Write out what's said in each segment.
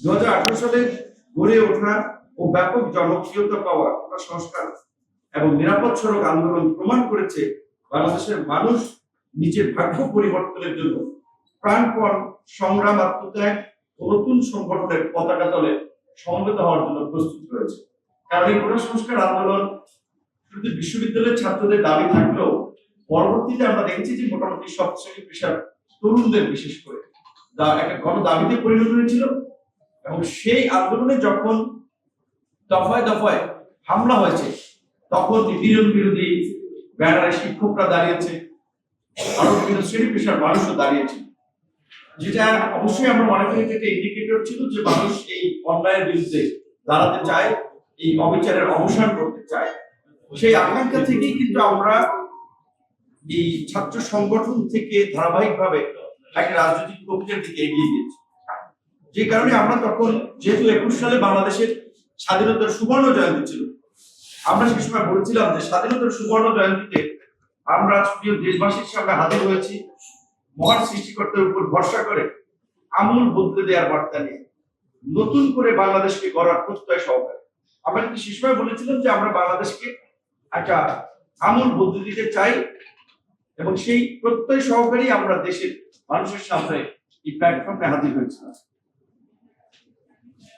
2018 সালে গড়ে ওঠা ও ব্যাপক জনপ্রিয়তা পাওয়া কোটা সংস্কার এবং নিরাপদ সড়ক আন্দোলন প্রমাণ করেছে বাংলাদেশের মানুষ নিজের ভাগ্য পরিবর্তনের জন্য প্রাণপণ সংগ্রাম, আত্মত্যাগ ও নতুন সংগঠনের পতাকা তলে সমবেত হওয়ার জন্য প্রস্তুত রয়েছে। কারণ এই কোটা সংস্কার আন্দোলন শুধু বিশ্ববিদ্যালয়ের ছাত্রদের দাবি থাকলেও পরবর্তীতে আমরা দেখেছি যে মোটামুটি সব শ্রেণী পেশার তরুণদের বিশেষ করে একটা গণ দাবিতে পরিণত হয়েছিল। এবং সেই আন্দোলনে যখন দফায় দফায় হামলা হয়েছে তখন বিরোধী ব্যানারে শিক্ষকরা দাঁড়িয়েছে, আরো বিভিন্ন শ্রেণী পেশার মানুষও দাঁড়িয়েছে, যেটা অবশ্যই আমরা মনে করি যে ইন্ডিকেটর ছিল যে মানুষ এই অন্যায়ের বিরুদ্ধে দাঁড়াতে চায়, এই অবিচারের অবসান করতে চায়। সেই আকাঙ্ক্ষা থেকেই কিন্তু আমরা এই ছাত্র সংগঠন থেকে ধারাবাহিকভাবে একটা রাজনৈতিক প্রক্রিয়ার দিকে এগিয়ে গিয়েছি। যে কারণে আমরা তখন, যেহেতু 21 সালে বাংলাদেশের স্বাধীনতার সুবর্ণ জয়ন্তী ছিল, আমরা সে সময় বলছিলাম যে স্বাধীনতার সুবর্ণ জয়ন্তীতে আমরা প্রিয় দেশবাসীর সামনে হাজির হয়েছি মহান সৃষ্টিকর্তার উপর ভরসা করে আমূল বদলে দেওয়ার বার্তা নিয়ে, নতুন করে বাংলাদেশকে গড়ার প্রত্যয় সহকারে। আমরা কিন্তু সে সময় বলেছিলাম যে আমরা বাংলাদেশকে একটা আমূল বদলে দিতে চাই এবং সেই প্রত্যয় সহকারেই আমরা দেশের মানুষের সামনে এই প্ল্যাটফর্মে হাজির হয়েছিলাম।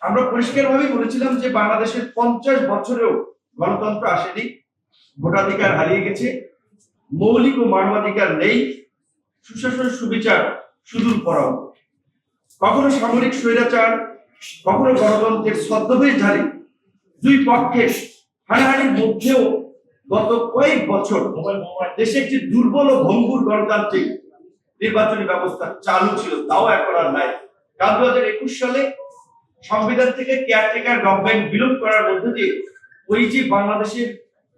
আমরা পরিষ্কারভাবে বলেছিলাম যে বাংলাদেশের 50 বছরেও গণতন্ত্র আসেনি, ভোটাধিকার হারিয়ে গেছে, মৌলিক ও মানবাধিকার নেই, সুশাসন সুবিচার সুদূর পরাও, কখনো সামরিক স্বৈরাচার, কখনো গণতন্ত্রের ছদ্মবেশধারী দুই পক্ষের হানাহানির মধ্যেও গত কয়েক বছর দেশে একটি দুর্বল ও ভঙ্গুর গণতান্ত্রিক নির্বাচনী ব্যবস্থা চালু ছিল, তাও এখন আর নাই। কারণ 2021 সালে সংবিধান থেকে কেয়ারটেকার গভর্নমেন্ট বিলোপ করার মধ্যে দিয়ে ওই যে বাংলাদেশের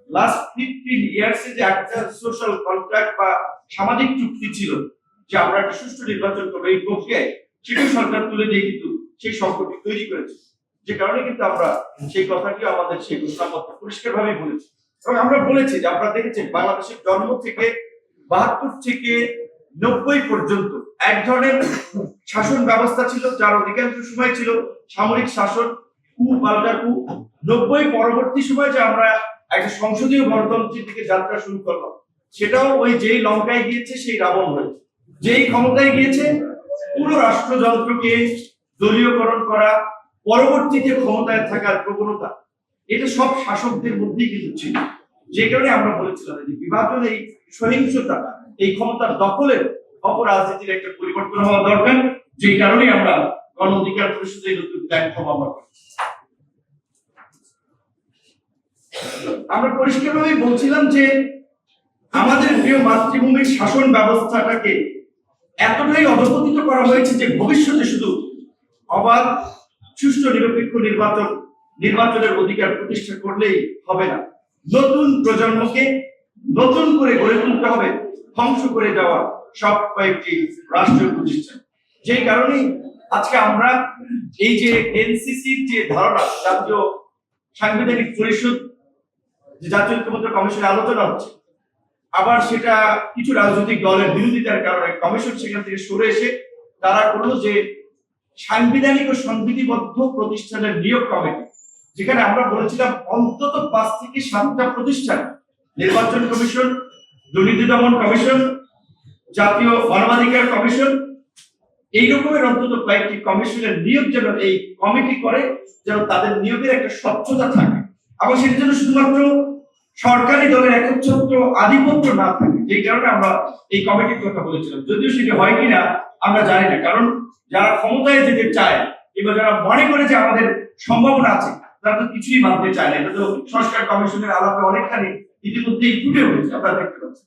লাস্ট 15 ইয়ার্সে যে একটা সোশ্যাল কন্ট্রাক্ট বা সামাজিক চুক্তি ছিল যে আমরা একটা সুষ্ঠু নির্বাচন করবো, এই প্রক্রিয়ায় সেটাই সরকার তুলে দিয়ে কিন্তু সেই সংকটটি তৈরি করেছে। যে কারণে কিন্তু আমরা সেই কথাটি আমাদের সেই ঘোষণাপত্র পরিষ্কারভাবে বলেছি। এবং আমরা বলেছি যে আপনারা দেখেছেন বাংলাদেশের জন্ম থেকে 72 থেকে 90 পর্যন্ত এক ধরনের শাসন ব্যবস্থা ছিল, যার অধিকাংশ সময় ছিল সামরিক শাসন, কু পাল্টা কু। 90 পরবর্তী সময় যে আমরা একটা সংসদীয় গণতন্ত্রের দিকে যাত্রা শুরু করলাম, সেটাও ওই যেই লঙ্কায় গিয়েছে সেই রাবণ হয়েছে। যেই ক্ষমতায় গিয়েছে পুরো রাষ্ট্রযন্ত্রকে দলীয়করণ করা, পরবর্তীতে ক্ষমতায় থাকার প্রবণতা, এটা সব শাসকদের মধ্যেই কিন্তু ছিল। যে কারণে আমরা বলেছিলাম যে বিভাজন, এই সহিংসতা, এই ক্ষমতার দখলের অপরাজনীতির একটা পরিবর্তন হওয়া দরকার। যে কারণে আমরা গণ অধিকার পরিষদের নতুন প্ল্যাটফর্ম আমরা পরিষ্কারভাবে বলছিলাম যে আমাদের প্রিয় মাতৃভূমির শাসন ব্যবস্থাটাকে এতটাই অধপতিত করা হয়েছে যে ভবিষ্যতে শুধু অবাধ, সুষ্ঠু, নিরপেক্ষ নির্বাচনের অধিকার প্রতিষ্ঠা করলেই হবে না, নতুন প্রজন্মকে নতুন করে গড়ে তুলতে হবে ধ্বংস করে যাওয়া সব কয়েকটি রাষ্ট্রীয় প্রতিষ্ঠান। যে কারণে আজকে আমরা এই যে এনসিসির যে ধারণা, জাতীয় সাংবিধানিক পরিষদ, যে জাতীয় ঐক্যমত্য কমিশনে আলোচনা হচ্ছে, আবার সেটা কিছু রাজনৈতিক দলের বিরোধিতার কারণে কমিশন সেখান থেকে সরে এসে তারা করলো যে সাংবিধানিক ও সংবিধিবদ্ধ প্রতিষ্ঠানের নিয়োগ কমিটি, যেখানে আমরা বলেছিলাম অন্তত 5 থেকে 7টা প্রতিষ্ঠান, নির্বাচন কমিশন, দুর্নীতি দমন কমিশন, জাতীয় মানবাধিকার কমিশন, এই রকমের অন্তত কয়েকটি কমিশনের নিয়োগ যেন এই কমিটি করে, যেন তাদের নিয়োগের একটা স্বচ্ছতা থাকে এবং সেটার জন্য শুধুমাত্র সরকারি দলের একচ্ছত্র আধিপত্য না থাকে। যে কারণে আমরা এই কমিটির কথা বলেছিলাম, যদিও সেটি হয় কিনা আমরা জানি না। কারণ যারা ক্ষমতায় যেতে চায় কিংবা যারা মনে করে যে আমাদের সম্ভাবনা আছে, তারা তো কিছুই মানতে চায় না। এটা তো সংস্কার কমিশনের আলাপে অনেকখানি ইতিমধ্যেই ফুটে উঠেছে, আপনারা দেখতে পাচ্ছেন।